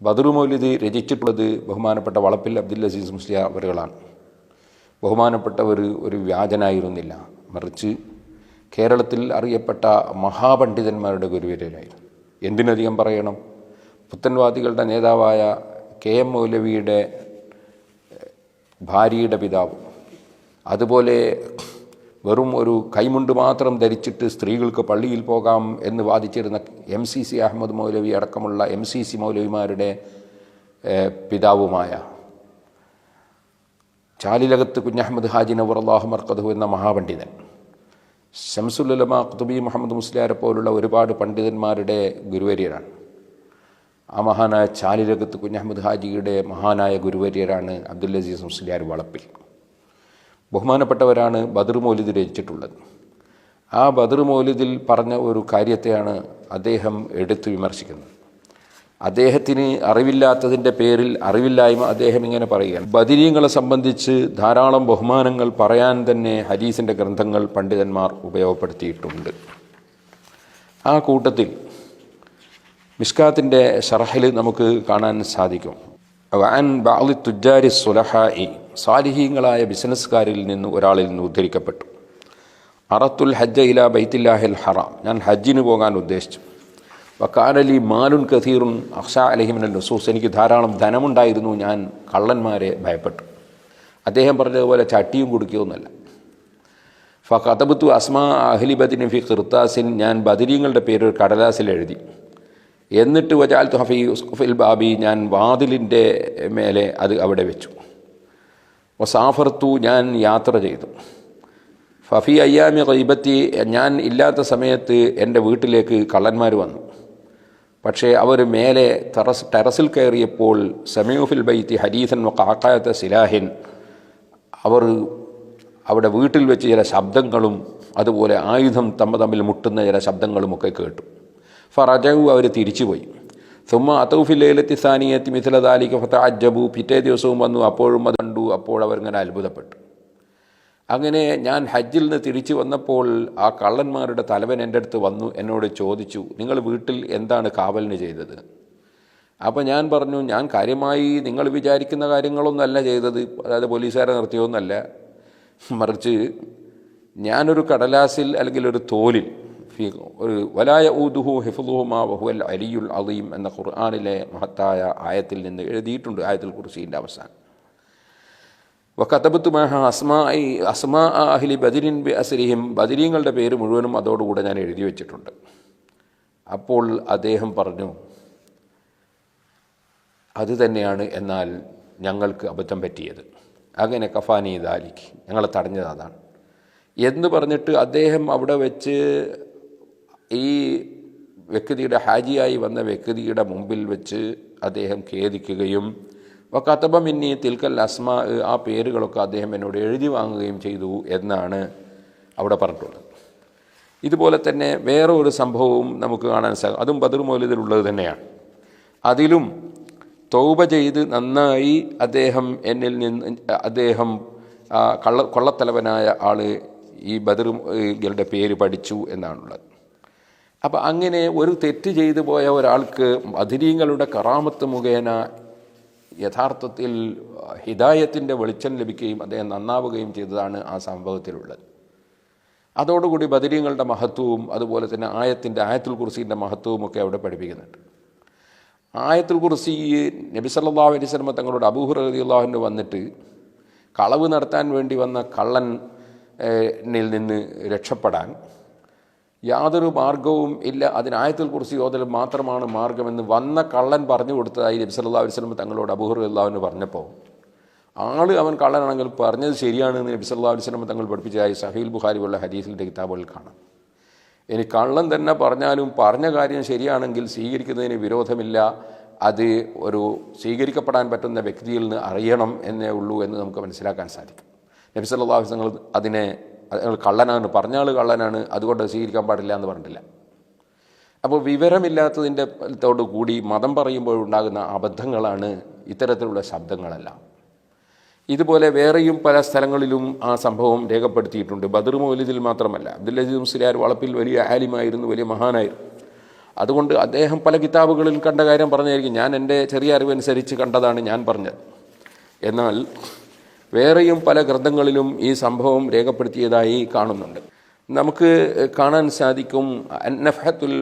ബദർ മൗലിദ് രചിച്ചിട്ടുള്ളത് ബഹുമാനപ്പെട്ട വളപ്പിൽ അബ്ദുൽ അസീസ് മുസ്ലിയാർ അവരുകളാണ്. ബഹുമാനപ്പെട്ടവർ ഒരു വ്യാജനായിരുന്നില്ല, മറിച്ച് കേരളത്തിൽ അറിയപ്പെട്ട മഹാപണ്ഡിതന്മാരുടെ ഗുരുവര്യരായിരുന്നു. എന്തിനധികം പറയണം, പുത്തൻവാദികളുടെ നേതാവായ KM മൗലവിയുടെ ഭാര്യയുടെ പിതാവ്, അതുപോലെ വെറും ഒരു കൈമുണ്ട് മാത്രം ധരിച്ചിട്ട് സ്ത്രീകൾക്ക് പള്ളിയിൽ പോകാം എന്ന് വാദിച്ചിരുന്ന MCC അഹമ്മദ് മൗലവി അടക്കമുള്ള MCC മൗലവിമാരുടെ പിതാവുമായ ചാലിലകത്ത് കുഞ്ഞഹമ്മദ് ഹാജി നവർ അല്ലാഹു മർക്കദഹു എന്ന മഹാപണ്ഡിതൻ, ശംസുൽ ഉലമ ഖുതുബി മുഹമ്മദ് മുസ്ലിയാരെ പോലുള്ള ഒരുപാട് പണ്ഡിതന്മാരുടെ ഗുരുവര്യരാണ്. ആ മഹാനായ ചാലിലകത്ത് കുഞ്ഞഹമ്മദ് ഹാജിയുടെ മഹാനായ ഗുരുവര്യരാണ് അബ്ദുൽ അസീസ് മുസ്ലിയാർ വളപ്പിൽ. ബഹുമാനപ്പെട്ടവരാണ് ബദർ മൗലിദ് രചിച്ചിട്ടുള്ളത്. ആ ബദർ മൗലിദിൽ പറഞ്ഞ ഒരു കാര്യത്തെയാണ് അദ്ദേഹം എടുത്തു വിമർശിക്കുന്നത്. അദ്ദേഹത്തിന് അറിവില്ലാത്തതിൻ്റെ പേരിൽ അറിവില്ലായ്മ അദ്ദേഹം ഇങ്ങനെ പറയുകയാണ്. ബദരീങ്ങളെ സംബന്ധിച്ച് ധാരാളം ബഹുമാനങ്ങൾ പറയാൻ തന്നെ ഹദീസിൻ്റെ ഗ്രന്ഥങ്ങൾ പണ്ഡിതന്മാർ ഉപയോഗപ്പെടുത്തിയിട്ടുണ്ട്. ആ കൂട്ടത്തിൽ മിഷ്കാത്തിൻ്റെ ഷറഹിൽ നമുക്ക് കാണാൻ സാധിക്കും, വഅൻ ബഅദി തുജാരി സുലഹാഇ, സാലിഹീങ്ങളായ ബിസിനസ്സുകാരിൽ നിന്ന് ഒരാളിൽ നിന്ന് ഉദ്ധരിക്കപ്പെട്ടു, അറത്തുൽ ഹജ്ജ ഇലാ ബൈത്തില്ലാഹിൽ ഹറാം, ഞാൻ ഹജ്ജിന് പോകാൻ ഉദ്ദേശിച്ചു, വക്കാനലി മാലുൻ കഥീറുൻ അഖ്ഷാ അലൈഹിമിനൽ നുസൂസ്, എനിക്ക് ധാരാളം ധനമുണ്ടായിരുന്നു, ഞാൻ കള്ളന്മാരെ ഭയപ്പെട്ടു. അദ്ദേഹം പറഞ്ഞതുപോലെ ചട്ടിയും കുടിക്കുകയൊന്നുമല്ല. ഫഖതബത്തു അസ്മാ അഹ്ലി ബദരിൻ ഫി ഖിർത്താസിൻ, ഞാൻ ബദരീങ്ങളുടെ പേര് ഒരു കടലാസിൽ എഴുതി. എന്നിട്ട് വജഅൽതു ഫീ ഉസ്ഖുഫിൽ ബാബി, ഞാൻ വാതിലിൻ്റെ മേലെ അത് അവിടെ വെച്ചു. വസാഫർത്തു, ഞാൻ യാത്ര ചെയ്തു. ഫഫി അയ്യാമി ഗൈബത്തി, ഞാൻ ഇല്ലാത്ത സമയത്ത് എൻ്റെ വീട്ടിലേക്ക് കള്ളന്മാർ വന്നു. പക്ഷേ അവർ മേലെ ടെറസിൽ കയറിയപ്പോൾ സമീഉ ഫിൽ ബൈത്തി ഹദീസൻ വഖഅഖഅത സിലാഹിൻ, അവർ അവിടെ വീട്ടിൽ വെച്ച് ചില ശബ്ദങ്ങളും അതുപോലെ ആയുധം തമ്മിൽ മുട്ടുന്ന ചില ശബ്ദങ്ങളുമൊക്കെ കേട്ടു. ഫറജഉ, അവർ തിരിച്ചുപോയി. സുമ്മ അതൗഫിൽ ലൈലത്തി സാനിയത്തി മിസ്ല ദാലിക ഫതഅജ്ജബു, പിറ്റേ ദിവസവും വന്നു, അപ്പോഴും അത് കണ്ടു. അപ്പോൾ അവരിങ്ങനെ അത്ഭുതപ്പെട്ടു. അങ്ങനെ ഞാൻ ഹജ്ജിൽ നിന്ന് തിരിച്ചു വന്നപ്പോൾ ആ കള്ളന്മാരുടെ തലവൻ എൻ്റെ അടുത്ത് വന്നു, എന്നോട് ചോദിച്ചു, നിങ്ങൾ വീട്ടിൽ എന്താണ് കാവലിന് ചെയ്തത്? അപ്പോൾ ഞാൻ പറഞ്ഞു, ഞാൻ കാര്യമായി നിങ്ങൾ വിചാരിക്കുന്ന കാര്യങ്ങളൊന്നുമല്ല ചെയ്തത്, അതായത് പോലീസുകാരെ നിർത്തിയൊന്നുമല്ല, മറിച്ച് ഞാനൊരു കടലാസിൽ അല്ലെങ്കിൽ ഒരു തോലിൽ ഒരു വലായ ഊദുഹു ഹിഫ്ളുഹുമാ വഹുവൽ അലിയുൽ അളീം എന്ന ഖുർആനിലെ മഹത്തായ ആയത്തിൽ നിന്ന് എഴുതിയിട്ടുണ്ട്, ആയത്തുൽ കുർസിയുടെ അവസാനം. വകതബത്തു മഅഹ അസ്മാ അഹ്ലി ബദരിൻ ബി അസ്രിഹിം, ബദരീങ്ങളുടെ പേര് മുഴുവനും അതോടുകൂടെ ഞാൻ എഴുതി വച്ചിട്ടുണ്ട്. അപ്പോൾ അദ്ദേഹം പറഞ്ഞു, അത് തന്നെയാണ് എന്നാൽ ഞങ്ങൾക്ക് അബദ്ധം പറ്റിയത്, അങ്ങനെ കഫാനി ദാലിക്, ഞങ്ങളെ തടഞ്ഞത് അതാണ് എന്ന് പറഞ്ഞിട്ട് അദ്ദേഹം അവിടെ വെച്ച് ഈ വ്യക്തിയുടെ ഹാജിയായി വന്ന വ്യക്തിയുടെ മുമ്പിൽ വെച്ച് അദ്ദേഹം ഖേദിക്കുകയും വകതബ മിന്നി തിൽക്കൽ അസ്മാ, ആ പേരുകളൊക്കെ അദ്ദേഹം എന്നോട് എഴുതി വാങ്ങുകയും ചെയ്തു എന്നാണ് അവിടെ പറഞ്ഞിട്ടുള്ളത്. ഇതുപോലെ തന്നെ വേറെ ഒരു സംഭവവും നമുക്ക് കാണാൻ സാധിക്കും, അതും ബദർ മൗലിദിലുള്ളത് തന്നെയാണ്. അതിലും തൗബ ചെയ്ത് നന്നായി അദ്ദേഹം എന്നിൽ നിന്ന് അദ്ദേഹം കൊള്ളത്തലവനായ ആൾ ഈ ബദറുകളുടെ പേര് പഠിച്ചു എന്നാണുള്ളത്. അപ്പോൾ അങ്ങനെ ഒരു തെറ്റ് ചെയ്തു പോയ ഒരാൾക്ക് ബദരീങ്ങളുടെ കറാമത്ത് മുഖേന യഥാർത്ഥത്തിൽ ഹിദായത്തിൻ്റെ വെളിച്ചം ലഭിക്കുകയും അദ്ദേഹം നന്നാവുകയും ചെയ്തതാണ് ആ സംഭവത്തിലുള്ളത്. അതോടുകൂടി ബദരീങ്ങളുടെ മഹത്വവും അതുപോലെ തന്നെ ആയത്തുൽ കുർസിൻ്റെ മഹത്വവും ഒക്കെ അവിടെ പഠിപ്പിക്കുന്നുണ്ട്. ആയത്തുൽ കുർസി നബി സല്ലല്ലാഹു അലൈഹി വസല്ലം തങ്ങളോട് അബൂ ഹുറൈറ റളിയല്ലാഹു അൻഹു വന്നിട്ട് കളവ് നടത്താൻ വേണ്ടി വന്ന കള്ളനിൽ നിന്ന് രക്ഷപ്പെടാൻ യാതൊരു മാർഗവും ഇല്ല, അതിന് ആയത്തുൽ കുർസി ഓതൽ മാത്രമാണ് മാർഗമെന്ന് വന്ന കള്ളൻ പറഞ്ഞു കൊടുത്തതായി നബി സല്ലല്ലാഹു അലൈഹി വസല്ലം തങ്ങളോട് അബൂ ഹുറൈറ റളിയല്ലാഹു അൻഹു പറഞ്ഞപ്പോൾ അവൻ കള്ളനാണെങ്കിൽ പറഞ്ഞത് ശരിയാണെന്ന് നബി സല്ലല്ലാഹു അലൈഹി വസല്ലം തങ്ങൾ പഠിപ്പിച്ചതായി സഹീഹുൽ ബുഖാരി പോലുള്ള ഹദീസിൻ്റെ കിതാബുകളിൽ കാണാം. ഇനി കള്ളൻ തന്നെ പറഞ്ഞാലും പറഞ്ഞ കാര്യം ശരിയാണെങ്കിൽ സ്വീകരിക്കുന്നതിന് വിരോധമില്ല, അത് ഒരു സ്വീകരിക്കപ്പെടാൻ പറ്റുന്ന വ്യക്തിയിൽ നിന്ന് അറിയണം എന്നേ ഉള്ളൂ എന്ന് നമുക്ക് മനസ്സിലാക്കാൻ സാധിക്കും. നബി സല്ലല്ലാഹു അലൈഹി വസല്ലം അതിനെ കള്ളനാണ്, പറഞ്ഞാൾ കള്ളനാണ്, അതുകൊണ്ട് സ്വീകരിക്കാൻ പാടില്ല എന്ന് പറഞ്ഞിട്ടില്ല. അപ്പോൾ വിവരമില്ലാത്തതിൻ്റെ കൂടി മതം പറയുമ്പോഴുണ്ടാകുന്ന അബദ്ധങ്ങളാണ് ഇത്തരത്തിലുള്ള ശബ്ദങ്ങളെല്ലാം. ഇതുപോലെ വേറെയും പല സ്ഥലങ്ങളിലും ആ സംഭവം രേഖപ്പെടുത്തിയിട്ടുണ്ട്. ബദർ മൗലിദിൽ മാത്രമല്ല, അബ്ദുൽ അസീസ് മുസ്ലിയാർ വളപ്പിൽ വലിയ ആലിമായിരുന്നു, വലിയ മഹാനായിരുന്നു. അതുകൊണ്ട് അദ്ദേഹം പല കിതാബുകളിൽ കണ്ട കാര്യം പറഞ്ഞായിരിക്കും. ഞാൻ എൻ്റെ ചെറിയ അറിവനുസരിച്ച് കണ്ടതാണ് ഞാൻ പറഞ്ഞത്. എന്നാൽ വേറെയും പല ഗ്രന്ഥങ്ങളിലും ഈ സംഭവം രേഖപ്പെടുത്തിയതായി കാണുന്നുണ്ട്. നമുക്ക് കാണാൻ സാധിക്കും അന്നഫഹത്തുൽ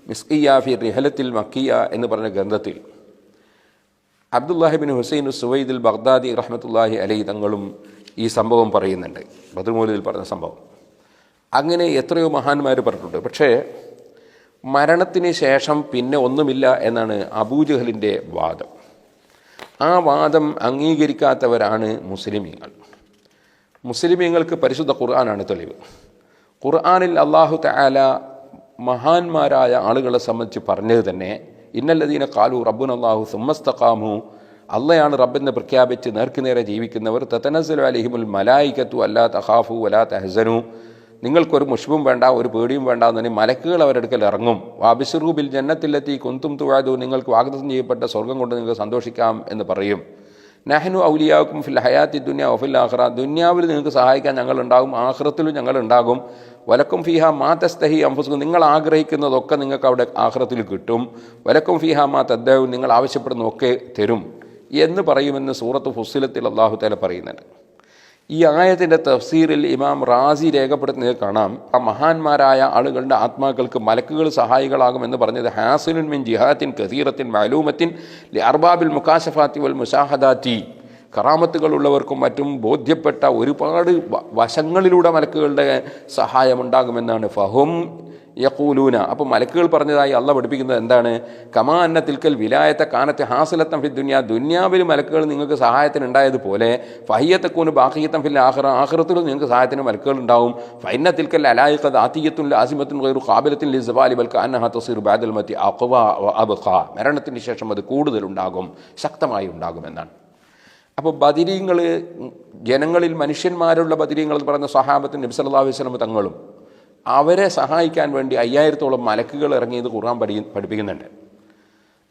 മിസ്കിയ ഫി റിഹലത്തിൽ മക്കിയ എന്ന് പറഞ്ഞ ഗ്രന്ഥത്തിൽ അബ്ദുല്ലാഹിബിൻ ഹുസൈൻ സുവൈദുൽ ബഗ്ദാദി റഹ്മത്തുള്ളാഹി അലൈഹി തങ്ങളും ഈ സംഭവം പറയുന്നുണ്ട്. ബദർ മൗലിദിൽ പറഞ്ഞ സംഭവം. അങ്ങനെ എത്രയോ മഹാന്മാർ പറഞ്ഞിട്ടുണ്ട്. പക്ഷേ മരണത്തിന് ശേഷം പിന്നെ ഒന്നുമില്ല എന്നാണ് അബൂജഹലിൻ്റെ വാദം. ആ വാദം അംഗീകരിക്കാത്തവരാണ് മുസ്ലിമീങ്ങൾ. മുസ്ലിമീങ്ങൾക്ക് പരിശുദ്ധ ഖുർആനാണ് തെളിവ്. ഖുർആനിൽ അല്ലാഹു തആല മഹാന്മാരായ ആളുകളെ സംബന്ധിച്ച് പറഞ്ഞത് തന്നെ ഇന്നല്ലദീന ഖാലു റബ്ബുനല്ലാഹു സുമ്മസ്തഖാമു, അള്ളയാണ് റബ്ബെന്ന് പ്രഖ്യാപിച്ച് നേർക്കുനേരെ ജീവിക്കുന്നവർ തതനസ്സലു അലൈഹിമുൽ മലായികത്തു അല്ലാ തഖാഫു വലാ തഹ്സനു, നിങ്ങൾക്കൊരു മുഷ്ബും വേണ്ട, ഒരു പേടിയും വേണ്ട എന്ന് മലക്കുകൾ അവരുടെ അടുക്കൽ ഇറങ്ങും. വാബിശ്റൂ ബിൽ ജന്നത്തിലെത്തി കുന്തും തുഅദു, നിങ്ങൾക്ക് വാഗ്ദത്തം ചെയ്യപ്പെട്ട സ്വർഗം കൊണ്ട് നിങ്ങൾക്ക് സന്തോഷിക്കാം എന്ന് പറയും. നഹ്നു ഔലിയാക്കും ഫിൽ ഹയാത്തി ദുനിയ വഫിൽ ആഖിറ, ദുനിയാവിൽ നിങ്ങൾക്ക് സഹായിക്കാൻ ഞങ്ങളുണ്ടാകും, ആഖിറത്തിലും ഞങ്ങളുണ്ടാകും. വലക്കും ഫീഹ മാ തസ്തഹി അൻഫുസുക്കും, നിങ്ങൾ ആഗ്രഹിക്കുന്നതൊക്കെ നിങ്ങൾക്ക് അവിടെ ആഖിറത്തിൽ കിട്ടും. വലക്കും ഫീഹ മാ തദ്ദഉ, നിങ്ങൾ ആവശ്യപ്പെടുന്നതൊക്കെ തരും എന്ന് പറയുമെന്ന് സൂറത്ത് ഫുസ്സിലത്തിൽ അല്ലാഹു തആല പറയുന്നുണ്ട്. ഈ ആയത്തിൻ്റെ തഫ്സീറിൽ ഇമാം റാസി രേഖപ്പെടുത്തുന്നത് കാണാം, ആ മഹാന്മാരായ ആളുകളുടെ ആത്മാക്കൾക്ക് മലക്കുകൾ സഹായികളാകുമെന്ന് പറഞ്ഞത് ഹാസിനുൻ മിൻ ജിഹാത്തിൻ കസീറത്തിൻ മഅലൂമത്തിൻ ലി അർബാബിൽ മുകാശഫാത്തി വൽ മുശാഹദാത്തി, കറാമത്തുകളുള്ളവർക്കും മറ്റും ബോധ്യപ്പെട്ട ഒരുപാട് വശങ്ങളിലൂടെ മലക്കുകളുടെ സഹായമുണ്ടാകുമെന്നാണ് ഫഹും യഖൂലൂന. അപ്പോൾ മലക്കുകൾ പറഞ്ഞതായി അള്ള പഠിപ്പിക്കുന്നത് എന്താണ്? കമാ അന്ന തിൽക്കൽ വിലായത്തെ കാനത്തെ ഹാസിലത്തം ഫി ദുനിയ, ദുനിയാവിൽ മലക്കുകൾ നിങ്ങൾക്ക് സഹായത്തിന് ഉണ്ടായതുപോലെ ഫഹിയത്തക്കൂന് ബാഖിയത്തം ഫിൽ ആഖിറ, ആഖിറത്തിലും നിങ്ങൾക്ക് സഹായത്തിന് മലക്കുകൾ ഉണ്ടാവും. ഫഇന്ന തിൽക്കൽ അലായിഖത്ത് ആതിയത്തുൻ ലാസിമത്തുൻ ഗൈറു ഖാബിലത്തിൻ ലിസ്വാലി ബൽ കഅന്നഹ തസിറു ബഅദൽ മതി അഖ്വാ വ അബ്ഖാ, മരണത്തിന് ശേഷം അത് കൂടുതലുണ്ടാകും, ശക്തമായി ഉണ്ടാകുമെന്നാണ്. അപ്പോൾ ബദരീങ്ങൾ, ജനങ്ങളിൽ മനുഷ്യന്മാരുള്ള ബദരീങ്ങൾ എന്ന് പറയുന്ന സ്വഹാബത്ത് നബി സല്ലല്ലാഹു അലൈഹി വസല്ലം തങ്ങളും അവരെ സഹായിക്കാൻ വേണ്ടി 5000-ഓളം മലക്കുകൾ ഇറങ്ങിയത് ഖുർആൻ പഠിപ്പിക്കുന്നുണ്ട്.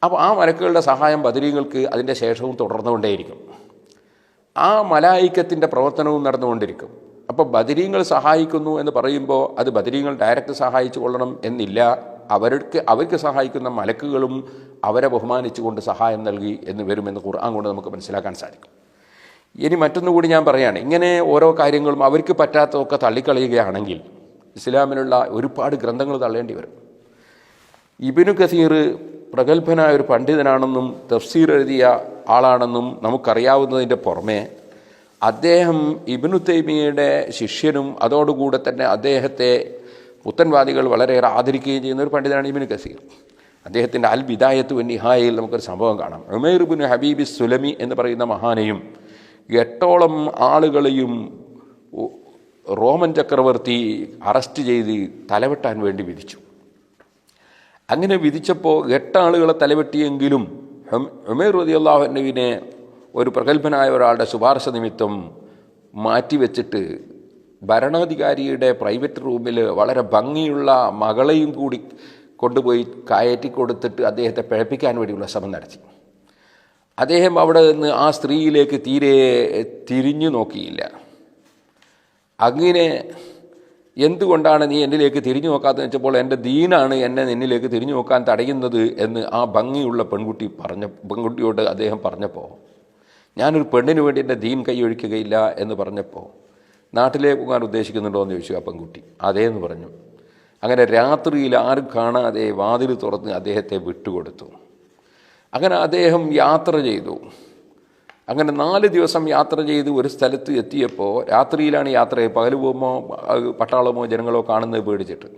അപ്പോൾ ആ മലക്കുകളുടെ സഹായം ബദരീങ്ങൾക്ക് അതിൻ്റെ ശേഷവും തുടർന്നുകൊണ്ടേയിരിക്കും. ആ മലായിക്കത്തിൻ്റെ പ്രവർത്തനവും നടന്നുകൊണ്ടിരിക്കും. അപ്പോൾ ബദരീങ്ങൾ സഹായിക്കുന്നു എന്ന് പറയുമ്പോൾ അത് ബദരീങ്ങൾ ഡയറക്റ്റ് സഹായിച്ചു കൊള്ളണം എന്നില്ല. അവർക്ക് സഹായിക്കുന്ന മലക്കുകളും അവരെ ബഹുമാനിച്ചുകൊണ്ട് സഹായം നൽകി എന്ന് വരുമെന്ന് ഖുർആൻ കൊണ്ട് നമുക്ക് മനസ്സിലാക്കാൻ സാധിക്കും. ഇനി മറ്റൊന്നുകൂടി ഞാൻ പറയുകയാണ്, ഇങ്ങനെ ഓരോ കാര്യങ്ങളും അവർക്ക് പറ്റാത്തതൊക്കെ തള്ളിക്കളയുകയാണെങ്കിൽ ഇസ്ലാമിലുള്ള ഒരുപാട് ഗ്രന്ഥങ്ങൾ തള്ളേണ്ടി വരും. ഇബ്നു കസീർ പ്രഗത്ഭനായ ഒരു പണ്ഡിതനാണെന്നും തഫ്സീർ എഴുതിയ ആളാണെന്നും നമുക്കറിയാവുന്നതിൻ്റെ പുറമെ അദ്ദേഹം ഇബ്നു തൈമിയയുടെ ശിഷ്യനും അതോടുകൂടെ തന്നെ അദ്ദേഹത്തെ പുത്തൻവാദികൾ വളരെയേറെ ആദരിക്കുകയും ചെയ്യുന്ന ഒരു പണ്ഡിതനാണ് ഇബ്നു കസീർ. അദ്ദേഹത്തിൻ്റെ അൽ ബിദായത്തു വൻ നിഹായയിൽ നമുക്കൊരു സംഭവം കാണാം. ഉമൈർ ഇബ്നു ഹബീബ് സുലമി എന്ന് പറയുന്ന മഹാനെയും 8ഓളം ആളുകളെയും റോമൻ ചക്രവർത്തി അറസ്റ്റ് ചെയ്ത് തലവെട്ടാൻ വേണ്ടി വിധിച്ചു. അങ്ങനെ വിധിച്ചപ്പോൾ 8 ആളുകളെ തലവെട്ടിയെങ്കിലും ഉമൈർ റളിയല്ലാഹു അൻഹുവിനെ ഒരു പ്രഗത്ഭനായ ഒരാളുടെ ശുപാർശ നിമിത്തം മാറ്റിവെച്ചിട്ട് ഭരണാധികാരിയുടെ പ്രൈവറ്റ് റൂമിൽ വളരെ ഭംഗിയുള്ള മകളെയും കൂടി കൊണ്ടുപോയി കയറ്റി കൊടുത്തിട്ട് അദ്ദേഹത്തെ പിഴപ്പിക്കാൻ വേണ്ടിയുള്ള ശ്രമം നടത്തി. അദ്ദേഹം അവിടെ നിന്ന് ആ സ്ത്രീയിലേക്ക് തീരെ തിരിഞ്ഞു നോക്കിയില്ല. അങ്ങനെ എന്തുകൊണ്ടാണ് നീ എന്നിലേക്ക് തിരിഞ്ഞു നോക്കാത്തതെന്ന് വെച്ചപ്പോൾ എൻ്റെ ദീനാണ് എന്നെ നിന്നിലേക്ക് തിരിഞ്ഞു നോക്കാൻ തടയുന്നത് എന്ന് ആ ഭംഗിയുള്ള പെൺകുട്ടിയോട് അദ്ദേഹം പറഞ്ഞപ്പോൾ, ഞാനൊരു പെണ്ണിന് വേണ്ടി എൻ്റെ ദീൻ കൈയൊഴിക്കുകയില്ല എന്ന് പറഞ്ഞപ്പോൾ, നാട്ടിലേക്ക് പോകാൻ ഉദ്ദേശിക്കുന്നുണ്ടോ എന്ന് ചോദിച്ചു ആ പെൺകുട്ടി. അതേന്ന് പറഞ്ഞു. അങ്ങനെ രാത്രിയിൽ ആരും കാണാതെ വാതിൽ തുറന്ന് അദ്ദേഹത്തെ വിട്ടുകൊടുത്തു. അങ്ങനെ അദ്ദേഹം യാത്ര ചെയ്തു. അങ്ങനെ 4 ദിവസം യാത്ര ചെയ്ത് ഒരു സ്ഥലത്ത് എത്തിയപ്പോൾ, രാത്രിയിലാണ് യാത്ര, പകൽ പോകുമ്പോൾ പട്ടാളമോ ജനങ്ങളോ കാണുന്നത് പേടിച്ചിട്ട്.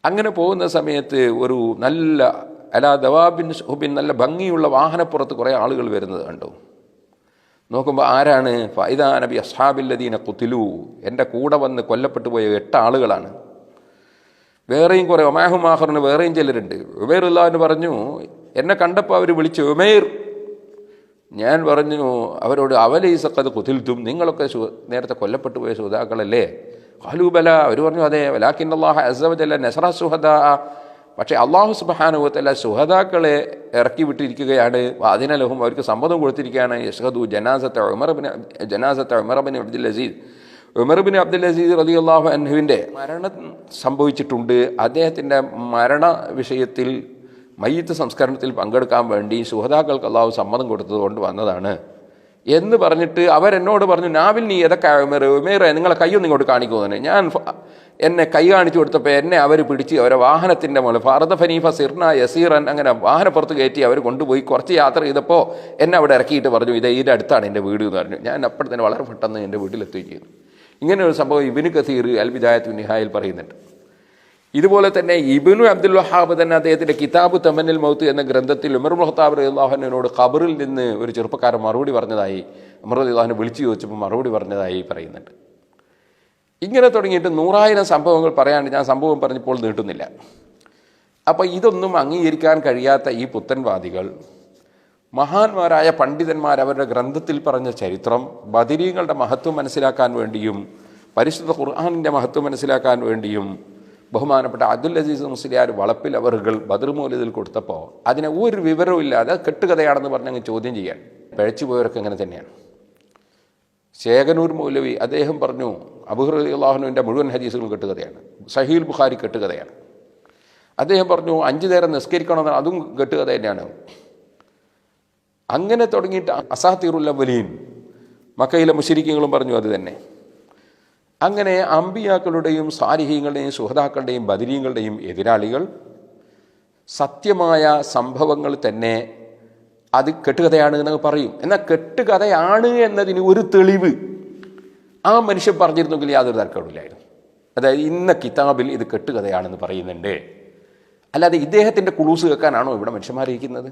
അങ്ങനെ പോകുന്ന സമയത്ത് ഒരു നല്ല ദവാബിൻ ഹുബിൻ നല്ല ഭംഗിയുള്ള വാഹനപ്പുറത്ത് കുറേ ആളുകൾ വരുന്നത് കണ്ടു. നോക്കുമ്പോൾ ആരാണ്? ഫൈദാ നബി അസ്ഹാബില്ലദീന ഖുതിലു, എൻ്റെ കൂടെ വന്ന് കൊല്ലപ്പെട്ടു പോയ 8 ആളുകളാണ്. വേറെയും കുറേ ഒമാഹുമാഹറിന് വേറെയും ചിലരുണ്ട്. ഉമൈർ അള്ളാഹുവിന് പറഞ്ഞു, എന്നെ കണ്ടപ്പോൾ അവർ വിളിച്ചു ഉമൈർ. ഞാൻ പറഞ്ഞു അവരോട്, അവലൈസഖദ് ഖുതിൽതും, നിങ്ങളൊക്കെ നേരത്തെ കൊല്ലപ്പെട്ടു പോയ ശുഹദാക്കളല്ലേ? ഖാലൂ ബല, അവർ പറഞ്ഞു അതെ. വലാകിന്നല്ലാഹ അസ്സ വജല്ല നസറ ശുഹദാ, പക്ഷേ അള്ളാഹു സുബ്ഹാനഹു വ തആല ശുഹദാക്കളെ ഇറക്കി വിട്ടിരിക്കുകയാണ്. അതിനലഹും, അവർക്ക് സമ്മതം കൊടുത്തിരിക്കുകയാണ്. യശ്ഹദു ജനാസത്ത Umar bin Abdul Aziz Umar bin Abdul Aziz റളിയല്ലാഹു അൻഹുവിൻ്റെ മരണം സംഭവിച്ചിട്ടുണ്ട്. അദ്ദേഹത്തിൻ്റെ മരണ വിഷയത്തിൽ മയ്യിത്ത് സംസ്കരണത്തിൽ പങ്കെടുക്കാൻ വേണ്ടി ശുഹദാക്കൾക്ക് അള്ളാഹു സമ്മതം കൊടുത്തതുകൊണ്ട് വന്നതാണ് എന്ന് പറഞ്ഞിട്ട് അവരെന്നോട് പറഞ്ഞു, നാവിൽ നീ ഏതൊക്കെ ഉമേറെ നിങ്ങളെ കയ്യൊന്നും ഇങ്ങോട്ട് കാണിക്കുമെന്ന്. ഞാൻ എന്നെ കൈ കാണിച്ചു കൊടുത്തപ്പോൾ എന്നെ അവർ പിടിച്ച് അവരെ വാഹനത്തിൻ്റെ മുകളിൽ ഫാറദ ഫനീഫ സിർന യസീറൻ അങ്ങനെ വാഹനപ്പുറത്ത് കയറ്റി അവർ കൊണ്ടുപോയി കുറച്ച് യാത്ര ചെയ്തപ്പോൾ എന്നെ അവിടെ ഇറക്കിയിട്ട് പറഞ്ഞു, ഇതിൻ്റെ അടുത്താണ് എൻ്റെ വീട് എന്ന് പറഞ്ഞു. ഞാൻ അപ്പോൾ തന്നെ വളരെ പെട്ടെന്ന് എൻ്റെ വീട്ടിലെത്തുകയും ചെയ്തു. ഇങ്ങനെ ഒരു സംഭവം ഇബ്നു കസീർ അൽ ബിദായത്തുൻ നിഹായിൽ പറയുന്നുണ്ട്. ഇതുപോലെ തന്നെ ഇബ്നു അബ്ദുൽ വഹാബ് തന്നെ അദ്ദേഹത്തിൻ്റെ കിതാബ് തമന്നിൽ മൗത്ത് എന്ന ഗ്രന്ഥത്തിൽ ഉമർ ഇബ്നു ഖത്താബ് റളിയല്ലാഹു അൻഹുവിനോട് ഖബറിൽ നിന്ന് ഒരു ചെറുപ്പക്കാരൻ മറുപടി പറഞ്ഞതായി, ഉമർ റളിയല്ലാഹു അൻഹു വിളിച്ചു ചോദിച്ചപ്പോൾ മറുപടി പറഞ്ഞതായി പറയുന്നുണ്ട്. ഇങ്ങനെ തുടങ്ങിയിട്ട് 100,000 സംഭവങ്ങൾ പറയാണ്ട് ഞാൻ സംഭവം പറഞ്ഞപ്പോൾ നീട്ടുന്നില്ല. അപ്പോൾ ഇതൊന്നും അംഗീകരിക്കാൻ കഴിയാത്ത ഈ പുത്തൻവാദികൾ മഹാന്മാരായ പണ്ഡിതന്മാർ അവരുടെ ഗ്രന്ഥത്തിൽ പറഞ്ഞ ചരിത്രം, ബദരീങ്ങളുടെ മഹത്വം മനസ്സിലാക്കാൻ വേണ്ടിയും പരിശുദ്ധ ഖുർആനിൻ്റെ മഹത്വം മനസ്സിലാക്കാൻ വേണ്ടിയും ബഹുമാനപ്പെട്ട അബ്ദുൽ അസീസ് മുസ്ലിയാർ വളപ്പിൽ അവറുകൾ ബദർ മൗലിദിൽ കൊടുത്തപ്പോൾ അതിനെ ഒരു വിവരവും ഇല്ലാതെ കെട്ടുകഥയാണെന്ന് പറഞ്ഞങ്ങ് ചോദ്യം ചെയ്യാൻ പഴച്ചു പോയവരൊക്കെ അങ്ങനെ തന്നെയാണ്. ശേഖനൂർ മൗലവി അദ്ദേഹം പറഞ്ഞു അബൂ ഹുറൈറ റളിയല്ലാഹു അൻഹുവിൻ്റെ മുഴുവൻ ഹദീസുകളും കെട്ടുകഥയാണ്, സഹീഹുൽ ബുഖാരി കെട്ടുകഥയാണ്. അദ്ദേഹം പറഞ്ഞു 5 നേരം നിസ്കരിക്കണമെന്ന്, അതും കെട്ടുകഥ തന്നെയാണ്. അങ്ങനെ തുടങ്ങിയിട്ട് അസാത്തീറുൽ അവ്വലീൻ മക്കയിലെ മുശ്രിക്കുകളും പറഞ്ഞു അത് തന്നെ. അങ്ങനെ അമ്പിയാക്കളുടെയും സാലിഹീങ്ങളുടെയും ശുഹദാക്കളുടെയും ബദരീങ്ങളുടെയും എതിരാളികൾ സത്യമായ സംഭവങ്ങൾ തന്നെ അത് കെട്ടുകഥയാണ് എന്നൊക്കെ പറയും. എന്നാൽ കെട്ടുകഥയാണ് എന്നതിന് ഒരു തെളിവ് ആ മനുഷ്യൻ പറഞ്ഞിരുന്നെങ്കിൽ യാതൊരു തർക്കമില്ലായിരുന്നു. അതായത് ഇന്ന കിതാബിൽ ഇത് കെട്ടുകഥയാണെന്ന് പറയുന്നുണ്ട്, അല്ലാതെ ഇദ്ദേഹത്തിൻ്റെ കുളൂസ് കേൾക്കാനാണോ ഇവിടെ മനുഷ്യന്മാരിരിക്കുന്നത്?